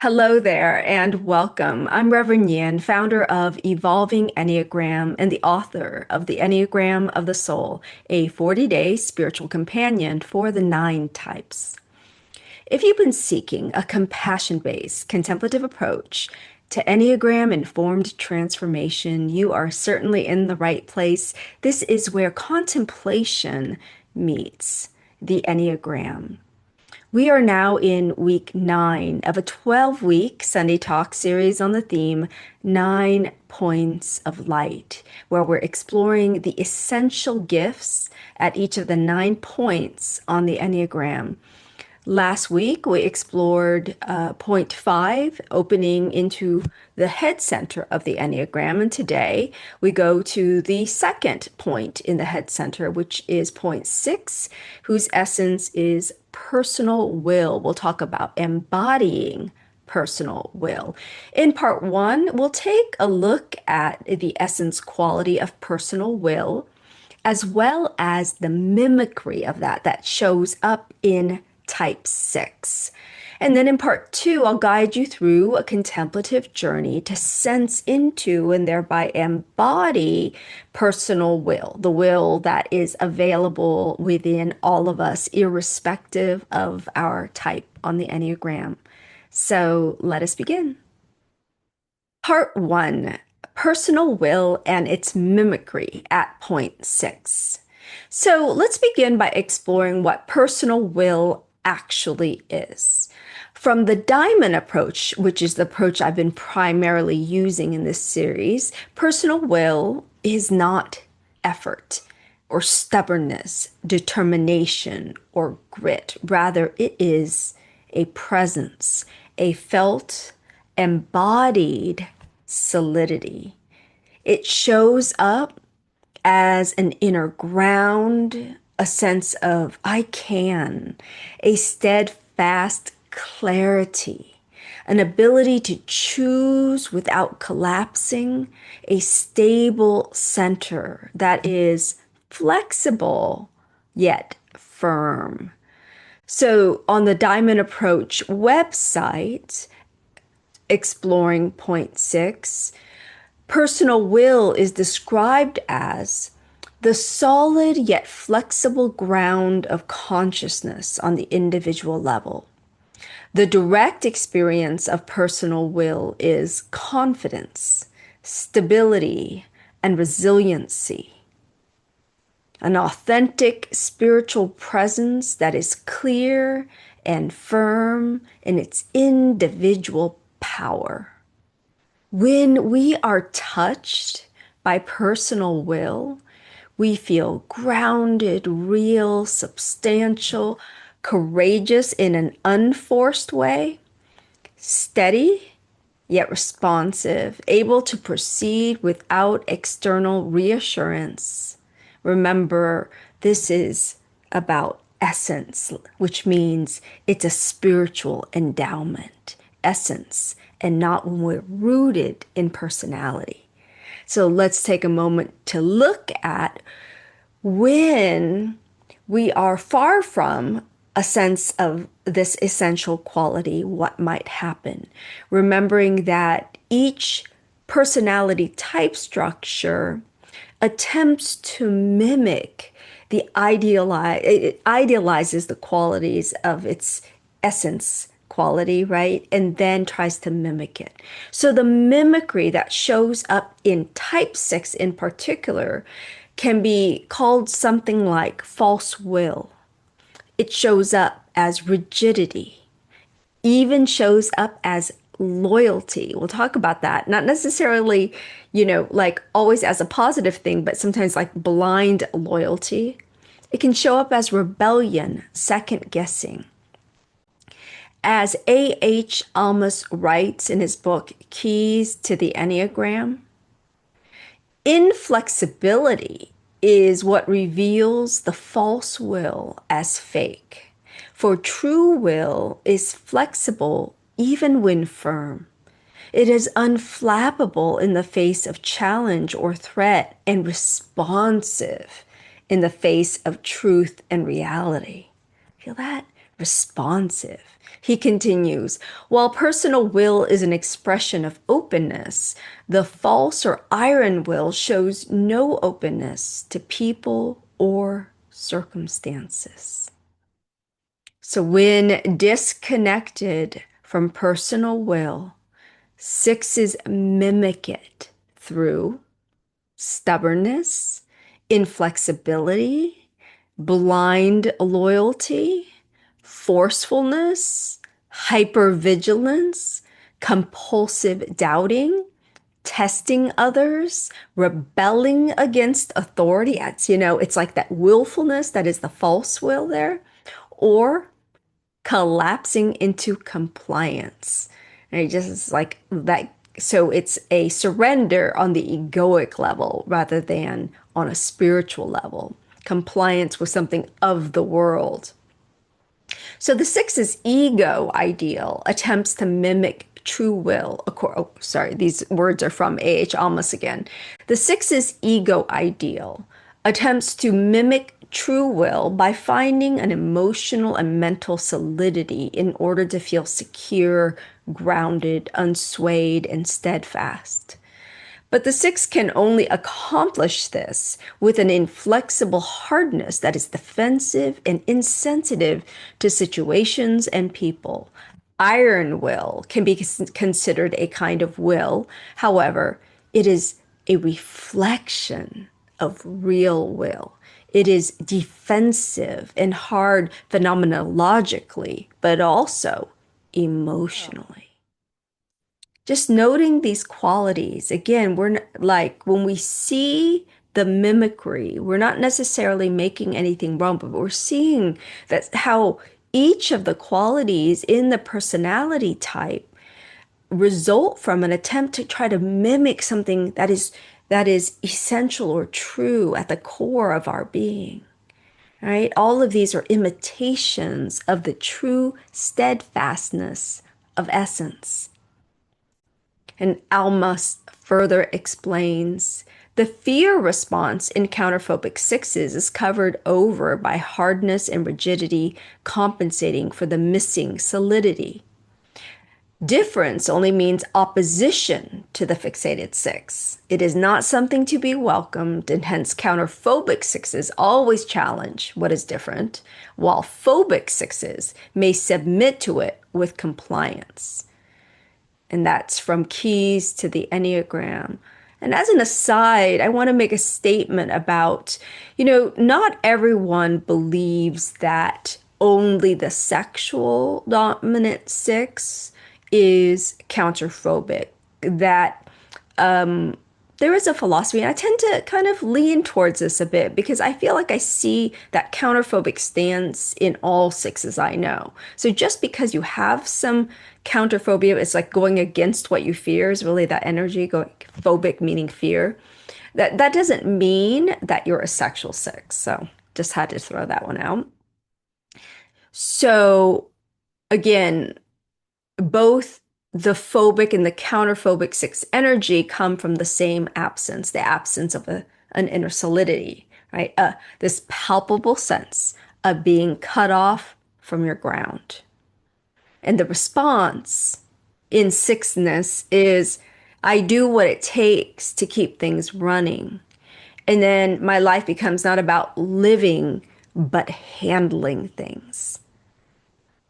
Hello there and welcome. I'm Rev Nhien, founder of Evolving Enneagram and the author of The Enneagram of the Soul, a 40-day spiritual companion for the 9 types. If you've been seeking a compassion-based, contemplative approach to Enneagram-informed transformation, you are certainly in the right place. This is where contemplation meets the Enneagram. We are now in week 9 of a 12-week Sunday Talk series on the theme 9 Points of Light, where we're exploring the essential gifts at each of the 9 points on the Enneagram. Last week, we explored point 5, opening into the head center of the Enneagram. And today, we go to the second point in the head center, which is point 6, whose essence is personal will. We'll talk about embodying personal will. In part 1, we'll take a look at the essence quality of personal will, as well as the mimicry of that shows up in type 6. And then in part 2, I'll guide you through a contemplative journey to sense into and thereby embody personal will, the will that is available within all of us, irrespective of our type on the Enneagram. So let us begin. Part 1, personal will and its mimicry at point 6. So let's begin by exploring what personal will actually is. From the diamond approach, which is the approach I've been primarily using in this series, personal will is not effort or stubbornness, determination, or grit. Rather, it is a presence, a felt, embodied solidity. It shows up as an inner ground, a sense of I can, a steadfast clarity, an ability to choose without collapsing, a stable center that is flexible yet firm. So on the Diamond Approach website, exploring point 6, personal will is described as the solid yet flexible ground of consciousness on the individual level. The direct experience of personal will is confidence, stability, and resiliency. An authentic spiritual presence that is clear and firm in its individual power. When we are touched by personal will, we feel grounded, real, substantial, courageous in an unforced way, steady yet responsive, able to proceed without external reassurance. Remember, this is about essence, which means it's a spiritual endowment, essence, and not when we're rooted in personality. So let's take a moment to look at when we are far from a sense of this essential quality, what might happen. Remembering that each personality type structure attempts to mimic it idealizes the qualities of its essence quality, right? And then tries to mimic it. So the mimicry that shows up in type 6 in particular can be called something like false will. It shows up as rigidity, even shows up as loyalty. We'll talk about that. Not necessarily, like always as a positive thing, but sometimes like blind loyalty. It can show up as rebellion, second guessing. As A.H. Almaas writes in his book, Keys to the Enneagram, inflexibility is what reveals the false will as fake. For true will is flexible even when firm. It is unflappable in the face of challenge or threat and responsive in the face of truth and reality. Feel that? responsive. He continues, while personal will is an expression of openness, the false or iron will shows no openness to people or circumstances. So when disconnected from personal will, sixes mimic it through stubbornness, inflexibility, blind loyalty, forcefulness, hypervigilance, compulsive doubting, testing others, rebelling against authority. It's like that willfulness that is the false will there, or collapsing into compliance. And it just is like that. So it's a surrender on the egoic level rather than on a spiritual level. Compliance with something of the world. So the six's ego ideal attempts to mimic true will. Sorry, these words are from A.H. Alma's again. The six's ego ideal attempts to mimic true will by finding an emotional and mental solidity in order to feel secure, grounded, unswayed, and steadfast. But the six can only accomplish this with an inflexible hardness that is defensive and insensitive to situations and people. Iron will can be considered a kind of will. However, it is a reflection of real will. It is defensive and hard phenomenologically, but also emotionally. Just noting these qualities, again, like when we see the mimicry, we're not necessarily making anything wrong, but we're seeing that how each of the qualities in the personality type result from an attempt to try to mimic something that is essential or true at the core of our being. Right? All of these are imitations of the true steadfastness of essence. And Alma further explains the fear response in counterphobic sixes is covered over by hardness and rigidity, compensating for the missing solidity. Difference only means opposition to the fixated six. It is not something to be welcomed, and hence counterphobic sixes always challenge what is different, while phobic sixes may submit to it with compliance. And that's from Keys to the Enneagram. And as an aside, I want to make a statement about, not everyone believes that only the sexual dominant six is counterphobic. That there is a philosophy, and I tend to kind of lean towards this a bit because I feel like I see that counterphobic stance in all sixes I know. So just because you have some counterphobia, it's like going against what you fear is really that energy, going phobic meaning fear. That doesn't mean that you're a sexual six. So just had to throw that one out. So again, both the phobic and the counterphobic six energy come from the same absence, the absence of an inner solidity, right? This palpable sense of being cut off from your ground. And the response in sixness is, I do what it takes to keep things running. And then my life becomes not about living, but handling things.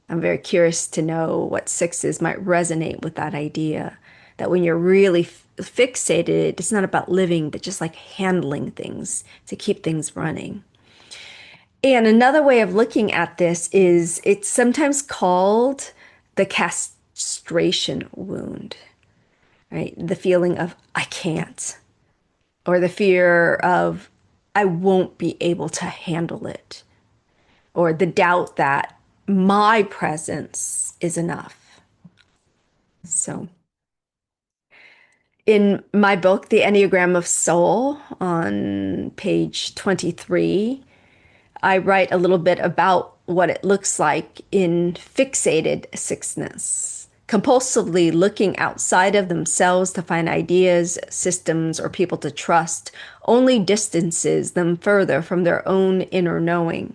I'm very curious to know what sixes might resonate with that idea, that when you're really fixated, it's not about living, but just like handling things to keep things running. And another way of looking at this is it's sometimes called the castration wound, right? The feeling of I can't, or the fear of I won't be able to handle it, or the doubt that my presence is enough. So in my book, The Enneagram of Soul, on page 23, I write a little bit about what it looks like in fixated sixness, compulsively looking outside of themselves to find ideas, systems, or people to trust only distances them further from their own inner knowing.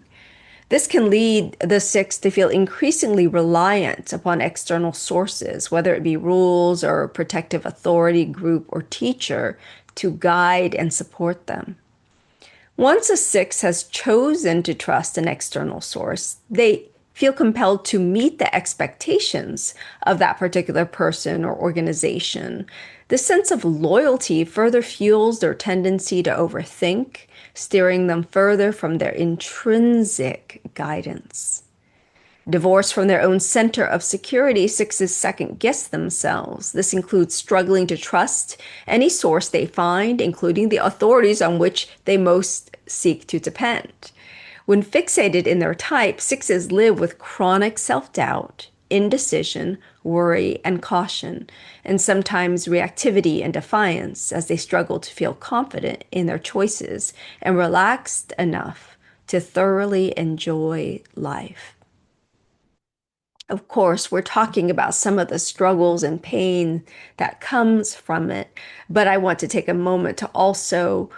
This can lead the six to feel increasingly reliant upon external sources, whether it be rules or protective authority group or teacher, to guide and support them. Once a six has chosen to trust an external source, they feel compelled to meet the expectations of that particular person or organization. This sense of loyalty further fuels their tendency to overthink, steering them further from their intrinsic guidance. Divorced from their own center of security, sixes second guess themselves. This includes struggling to trust any source they find, including the authorities on which they most seek to depend. When fixated in their type, sixes live with chronic self-doubt, indecision, worry, and caution, and sometimes reactivity and defiance as they struggle to feel confident in their choices and relaxed enough to thoroughly enjoy life. Of course, we're talking about some of the struggles and pain that comes from it, but I want to take a moment to also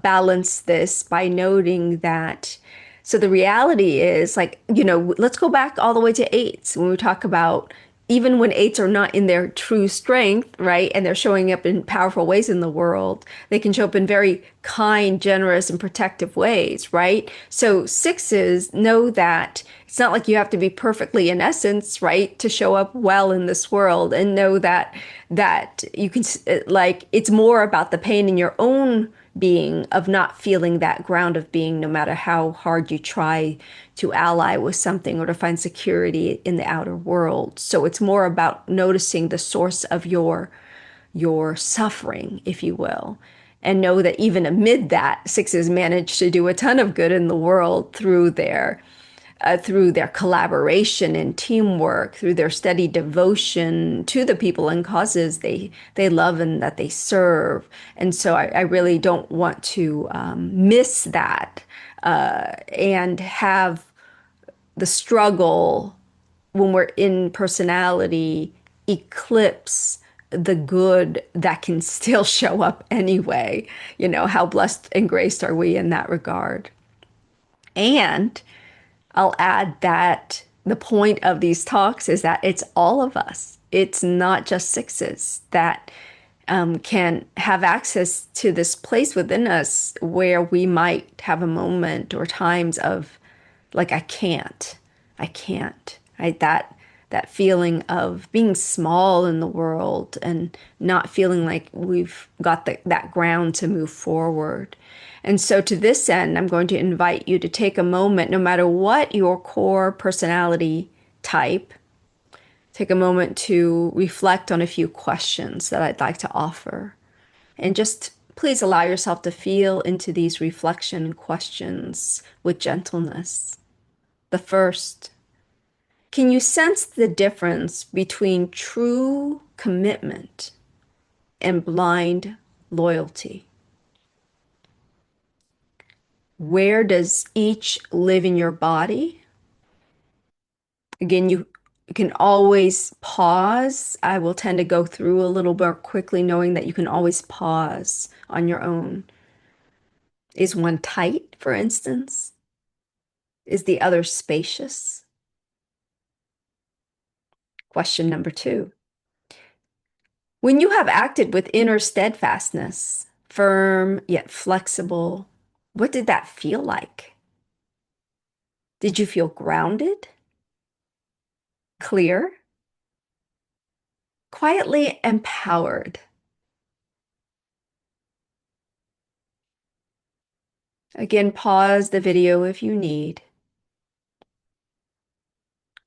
balance this by noting that. So the reality is, like, let's go back all the way to eights when we talk about even when eights are not in their true strength, right? And they're showing up in powerful ways in the world, they can show up in very kind, generous, and protective ways, right? So sixes know that it's not like you have to be perfectly in essence, right, to show up well in this world, and know that you can, like, it's more about the pain in your own being of not feeling that ground of being, no matter how hard you try to ally with something or to find security in the outer world. So it's more about noticing the source of your suffering, if you will, and know that even amid that, sixes manage to do a ton of good in the world through their collaboration and teamwork, through their steady devotion to the people and causes they love and that they serve. And so I really don't want to miss that and have the struggle when we're in personality eclipse the good that can still show up anyway. How blessed and graced are we in that regard? And I'll add that the point of these talks is that it's all of us. It's not just sixes that can have access to this place within us where we might have a moment or times of, like, I can't, right? That feeling of being small in the world and not feeling like we've got that ground to move forward. And so to this end, I'm going to invite you to take a moment, no matter what your core personality type, take a moment to reflect on a few questions that I'd like to offer. And just please allow yourself to feel into these reflection questions with gentleness. The first, can you sense the difference between true commitment and blind loyalty? Where does each live in your body? Again, you can always pause. I will tend to go through a little more quickly, knowing that you can always pause on your own. Is one tight, for instance? Is the other spacious? Question number 2. When you have acted with inner steadfastness, firm yet flexible, what did that feel like? Did you feel grounded, clear, quietly empowered? Again, pause the video if you need.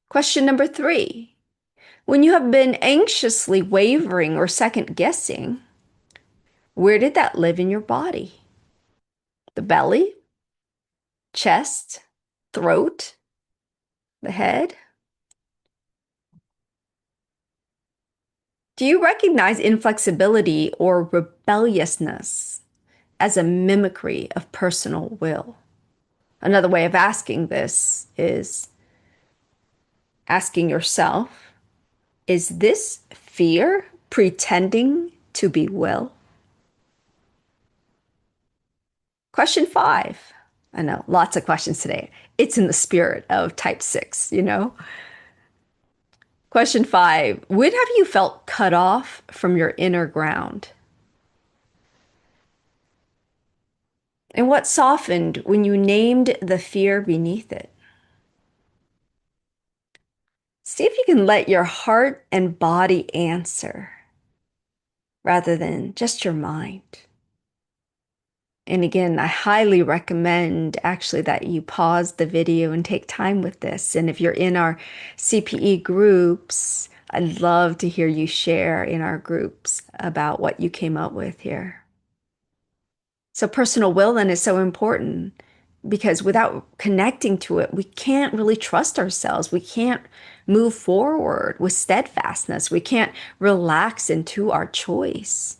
Question number 3. When you have been anxiously wavering or second guessing, where did that live in your body? The belly, chest, throat, the head? Do you recognize inflexibility or rebelliousness as a mimicry of personal will? Another way of asking this is asking yourself, is this fear pretending to be will? Question 5. I know, lots of questions today. it's in the spirit of type 6, you know? Question 5. When have you felt cut off from your inner ground? And what softened when you named the fear beneath it? See if you can let your heart and body answer rather than just your mind. And again, I highly recommend actually that you pause the video and take time with this. And if you're in our CPE groups, I'd love to hear you share in our groups about what you came up with here. So personal will then is so important because without connecting to it, we can't really trust ourselves. We can't move forward with steadfastness. We can't relax into our choice.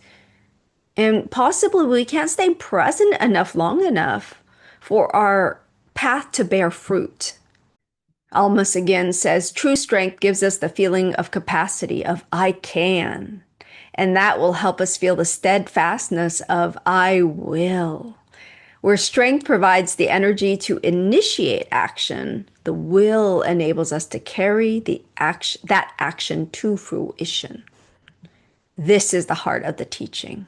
And possibly we can't stay present long enough for our path to bear fruit. Almas again says, true strength gives us the feeling of capacity, of I can. And that will help us feel the steadfastness of I will. Where strength provides the energy to initiate action, the will enables us to carry that action to fruition. This is the heart of the teaching.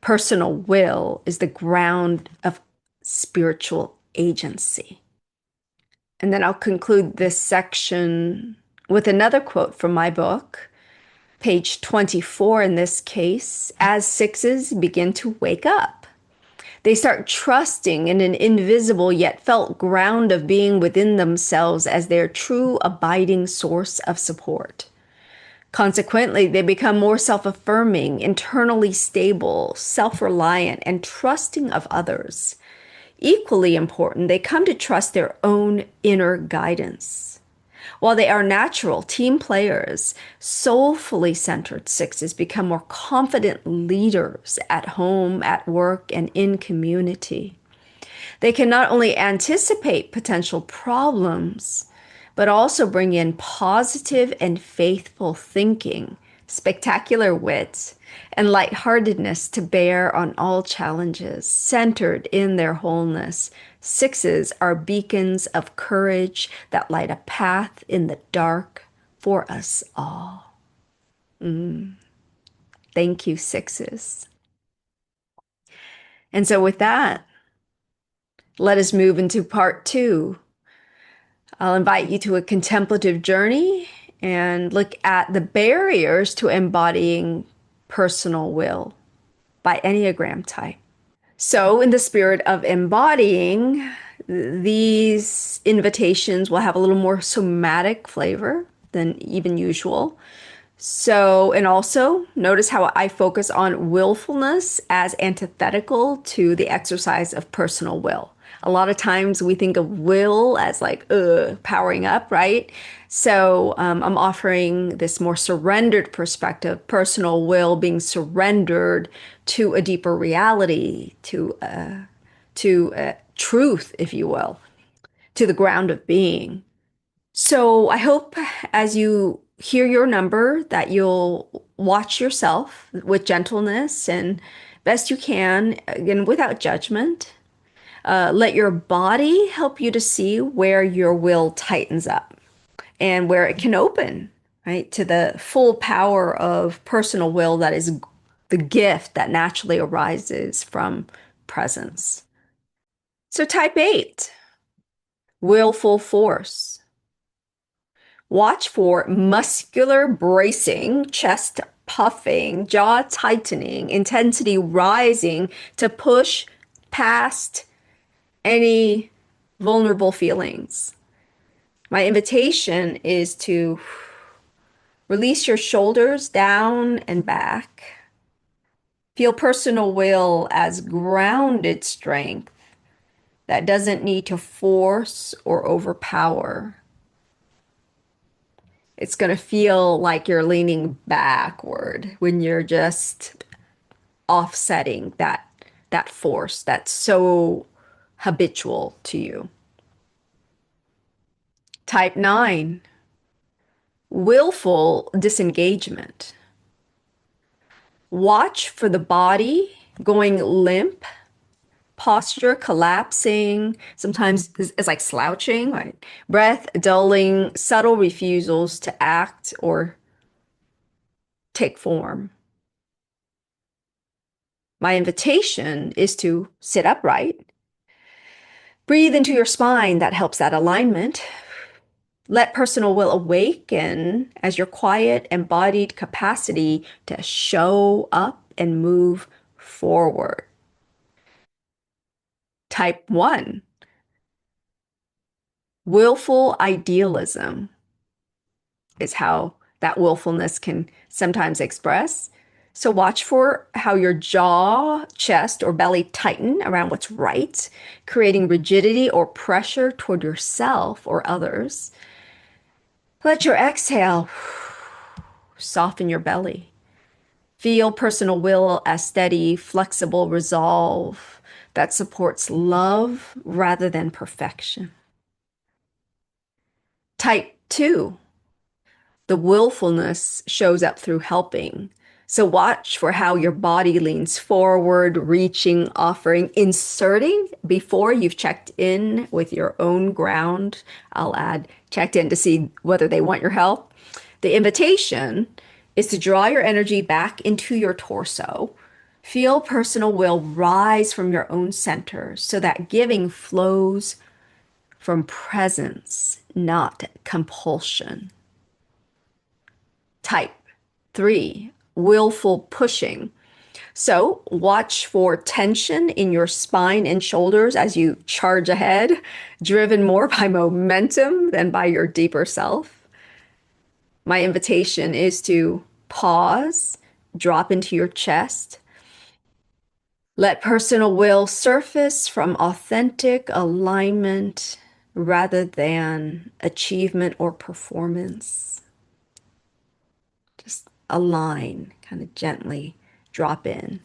Personal will is the ground of spiritual agency. And then I'll conclude this section with another quote from my book, page 24 in this case. As sixes begin to wake up, they start trusting in an invisible yet felt ground of being within themselves as their true abiding source of support. Consequently, they become more self-affirming, internally stable, self-reliant, and trusting of others. Equally important, they come to trust their own inner guidance. While they are natural team players, soulfully centered sixes become more confident leaders at home, at work, and in community. They can not only anticipate potential problems, but also bring in positive and faithful thinking, spectacular wit, and lightheartedness to bear on all challenges, centered in their wholeness. Sixes are beacons of courage that light a path in the dark for us all. Thank you, sixes. And so with that, let us move into part 2. I'll invite you to a contemplative journey and look at the barriers to embodying personal will by Enneagram type. So, in the spirit of embodying, these invitations will have a little more somatic flavor than even usual. So, and also notice how I focus on willfulness as antithetical to the exercise of personal will. A lot of times we think of will as like, powering up, right? So I'm offering this more surrendered perspective, personal will being surrendered to a deeper reality, to truth, if you will, to the ground of being. So I hope as you hear your number that you'll watch yourself with gentleness and best you can, again, without judgment. Let your body help you to see where your will tightens up and where it can open, right, to the full power of personal will that is the gift that naturally arises from presence. So type 8, willful force. Watch for muscular bracing, chest puffing, jaw tightening, intensity rising to push past any vulnerable feelings. My invitation is to release your shoulders down and back. Feel personal will as grounded strength that doesn't need to force or overpower. It's going to feel like you're leaning backward when you're just offsetting that force that's so habitual to you. Type 9, willful disengagement. Watch for the body going limp, Posture collapsing, sometimes it's like slouching, right? Breath dulling, subtle refusals to act or take form. My invitation is to sit upright. Breathe into your spine, that helps that alignment. Let personal will awaken as your quiet, embodied capacity to show up and move forward. Type 1, willful idealism is how that willfulness can sometimes express. So watch for how your jaw, chest, or belly tighten around what's right, creating rigidity or pressure toward yourself or others. Let your exhale soften your belly. Feel personal will as steady, flexible resolve that supports love rather than perfection. Type 2, the willfulness shows up through helping. So watch for how your body leans forward, reaching, offering, inserting before you've checked in with your own ground. I'll add checked in to see whether they want your help. The invitation is to draw your energy back into your torso. Feel personal will rise from your own center so that giving flows from presence, not compulsion. Type 3, willful pushing. So watch for tension in your spine and shoulders as you charge ahead, driven more by momentum than by your deeper self. My invitation is to pause, drop into your chest. Let personal will surface from authentic alignment rather than achievement or performance. Just align, kind of gently drop in.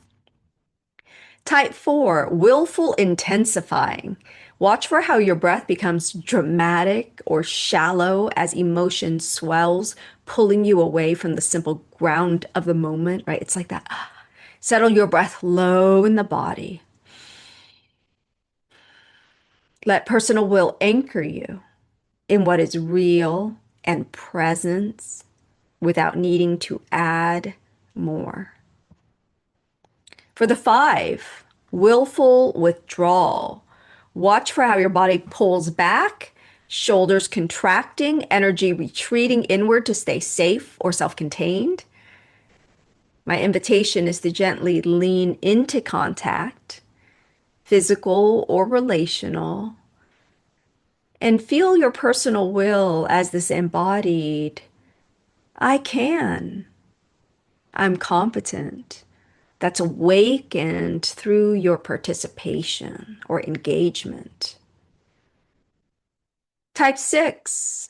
Type 4, willful intensifying. Watch for how your breath becomes dramatic or shallow as emotion swells, pulling you away from the simple ground of the moment, right? It's like that. Settle your breath low in the body. Let personal will anchor you in what is real and presence without needing to add more. For the 5, willful withdrawal. Watch for how your body pulls back, shoulders contracting, energy retreating inward to stay safe or self-contained. My invitation is to gently lean into contact, physical or relational, and feel your personal will as this embodied, I can, I'm competent, that's awakened through your participation or engagement. Type 6,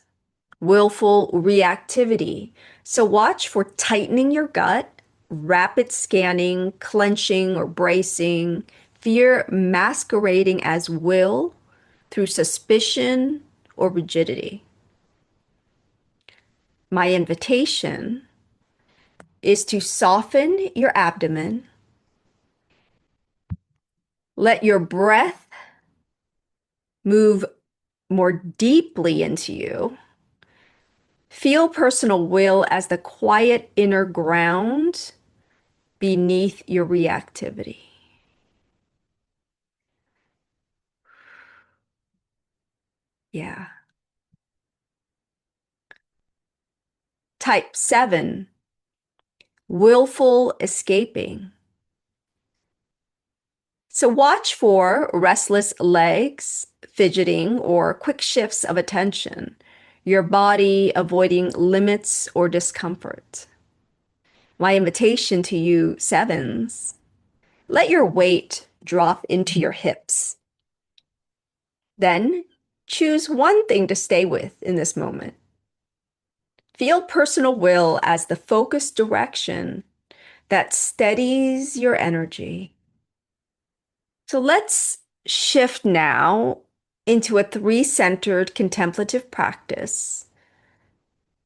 willful reactivity. So watch for tightening your gut, rapid scanning, clenching or bracing, fear masquerading as will through suspicion or rigidity. My invitation is to soften your abdomen, let your breath move more deeply into you. Feel personal will as the quiet inner ground beneath your reactivity. Yeah. Type 7, willful escaping. So watch for restless legs, fidgeting, or quick shifts of attention, your body avoiding limits or discomfort. My invitation to you, sevens, let your weight drop into your hips. Then choose one thing to stay with in this moment. Feel personal will as the focused direction that steadies your energy. So let's shift now into a three-centered contemplative practice.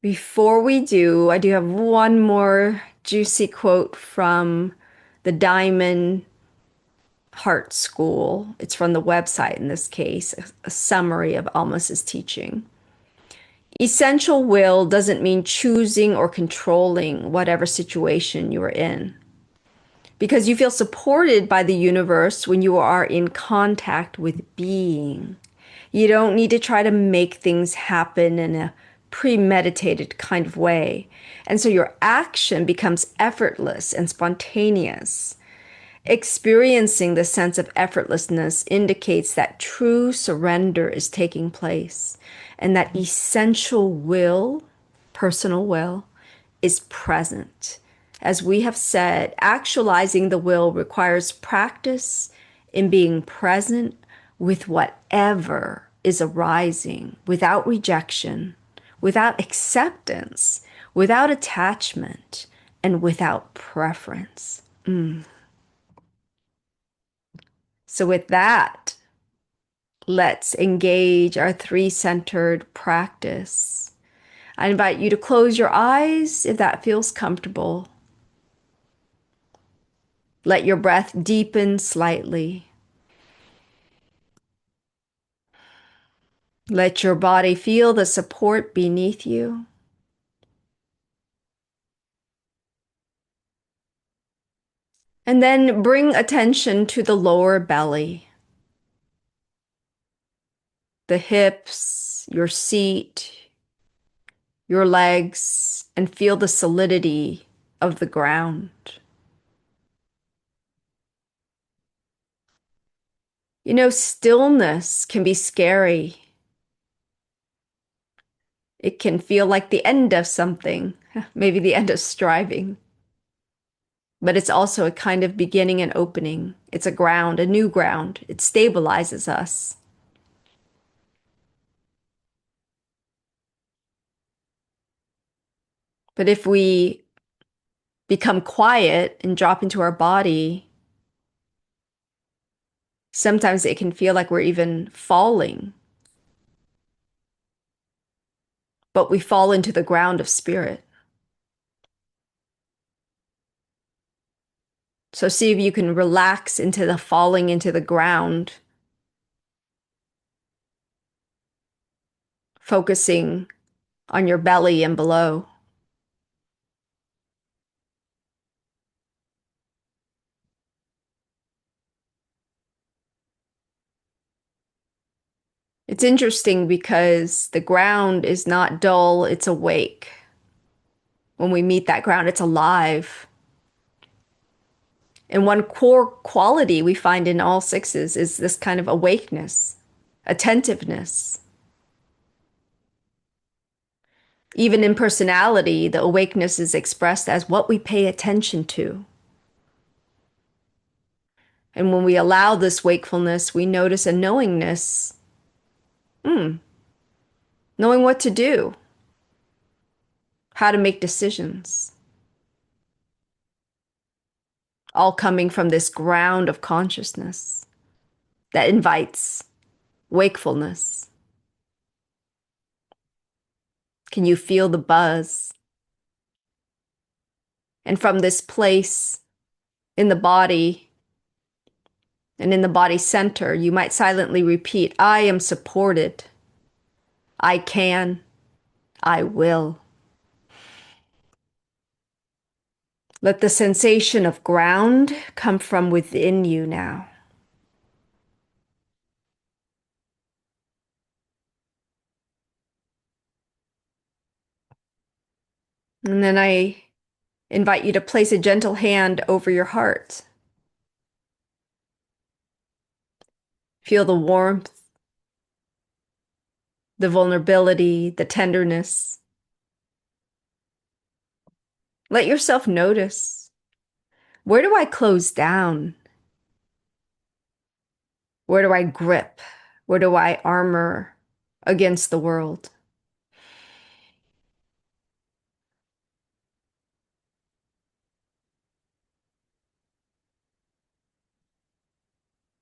Before we do, I do have one more juicy quote from the Diamond Heart School. It's from the website in this case, a summary of Almas's teaching. Essential will doesn't mean choosing or controlling whatever situation you are in, because you feel supported by the universe when you are in contact with being. You don't need to try to make things happen in a premeditated kind of way. And so your action becomes effortless and spontaneous. Experiencing the sense of effortlessness indicates that true surrender is taking place and that essential will, personal will, is present. As we have said, actualizing the will requires practice in being present with whatever is arising without rejection, without acceptance, without attachment, and without preference. So, with that, let's engage our three-centered practice. I invite you to close your eyes if that feels comfortable. Let your breath deepen slightly. Let your body feel the support beneath you. And then bring attention to the lower belly, the hips, your seat, your legs, and feel the solidity of the ground. You know, stillness can be scary. It can feel like the end of something, maybe the end of striving. But it's also a kind of beginning and opening. It's a ground, a new ground. It stabilizes us. But if we become quiet and drop into our body, sometimes it can feel like we're even falling. But we fall into the ground of spirit. So see if you can relax into the falling into the ground, focusing on your belly and below. It's interesting because the ground is not dull, it's awake. When we meet that ground, it's alive. And one core quality we find in all sixes is this kind of awakeness, attentiveness. Even in personality, the awakeness is expressed as what we pay attention to. And when we allow this wakefulness, we notice a knowingness, knowing what to do, how to make decisions, all coming from this ground of consciousness that invites wakefulness. Can you feel the buzz? And from this place in the body and in the body center, you might silently repeat, I am supported. I can. I will. Let the sensation of ground come from within you now. And then I invite you to place a gentle hand over your heart. Feel the warmth, the vulnerability, the tenderness. Let yourself notice. Where do I close down? Where do I grip? Where do I armor against the world?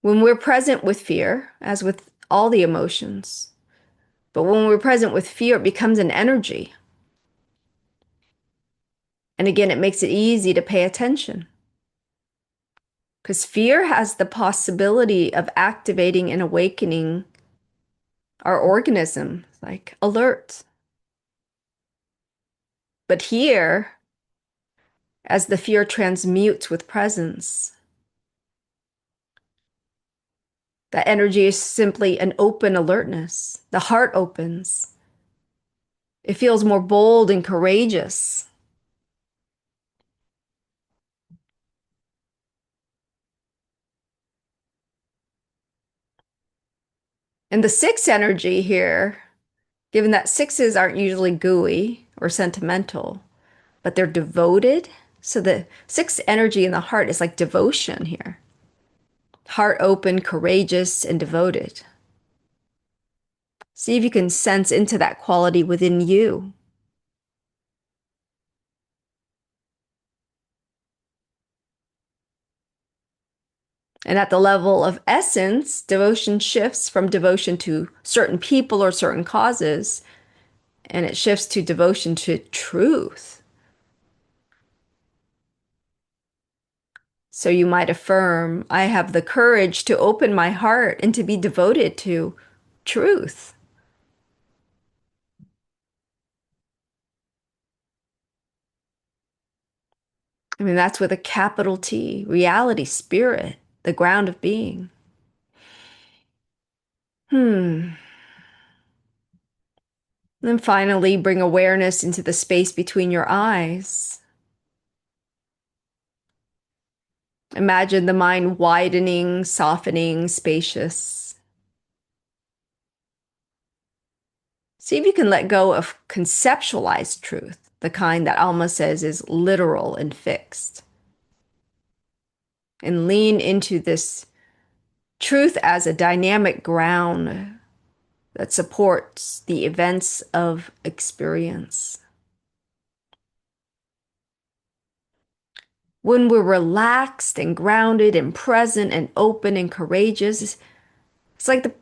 When we're present with fear, as with all the emotions, but when we're present with fear, it becomes an energy. And again, it makes it easy to pay attention Because fear has the possibility of activating and awakening our organism, like alert. But here, as the fear transmutes with presence, that energy is simply an open alertness. The heart opens. It feels more bold and courageous. And the six energy here, given that sixes aren't usually gooey or sentimental, but they're devoted. So the sixth energy in the heart is like devotion here. Heart open, courageous, and devoted. See if you can sense into that quality within you. And at the level of essence, devotion shifts from devotion to certain people or certain causes, and it shifts to devotion to truth. So you might affirm, I have the courage to open my heart and to be devoted to truth. I mean, that's with a capital T, reality, spirit, the ground of being. Hmm. Then finally, bring awareness into the space between your eyes. Imagine the mind widening, softening, spacious. See if you can let go of conceptualized truth, the kind that Alma says is literal and fixed, and lean into this truth as a dynamic ground that supports the events of experience. When we're relaxed and grounded and present and open and courageous, it's like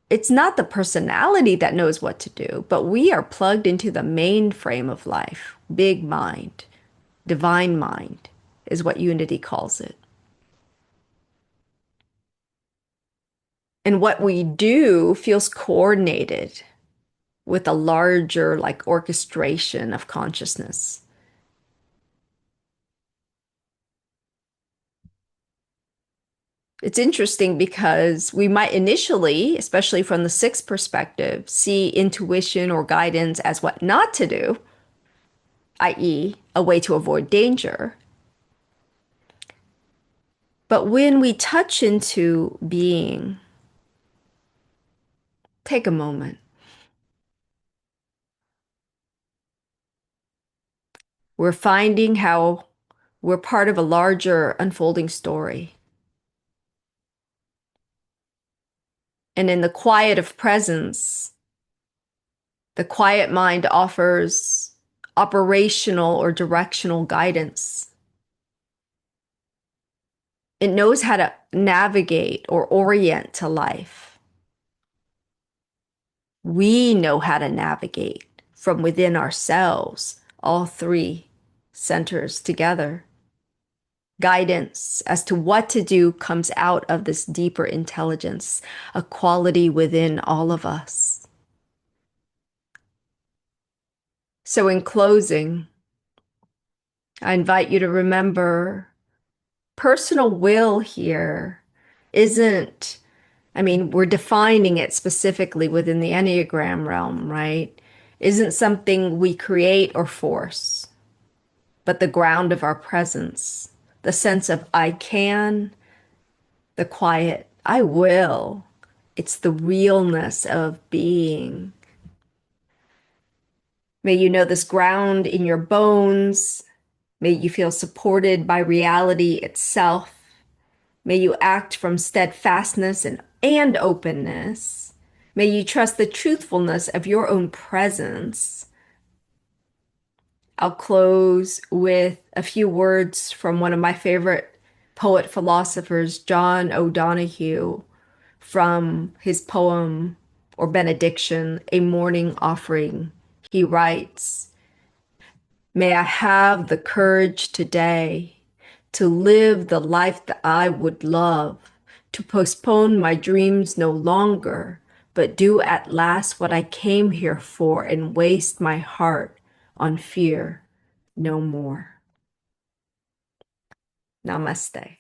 it's not the personality that knows what to do, but we are plugged into the mainframe of life. Big mind, divine mind is what Unity calls it. And what we do feels coordinated with a larger, like, orchestration of consciousness. It's interesting because we might initially, especially from the sixth perspective, see intuition or guidance as what not to do, i.e., a way to avoid danger. But when we touch into being, take a moment. We're finding how we're part of a larger unfolding story. And in the quiet of presence, the quiet mind offers operational or directional guidance. It knows how to navigate or orient to life. We know how to navigate from within ourselves, all three centers together. Guidance as to what to do comes out of this deeper intelligence, a quality within all of us. So in closing, I invite you to remember personal will here isn't, I mean, we're defining it specifically within the Enneagram realm, right? Isn't something we create or force, but the ground of our presence, the sense of I can, the quiet, I will. It's the realness of being. May you know this ground in your bones. May you feel supported by reality itself. May you act from steadfastness and openness. May you trust the truthfulness of your own presence. I'll close with a few words from one of my favorite poet philosophers, John O'Donohue, from his poem or Benediction, A Morning Offering. He writes, may I have the courage today to live the life that I would love, to postpone my dreams no longer, but do at last what I came here for and waste my heart on fear no more. Namaste.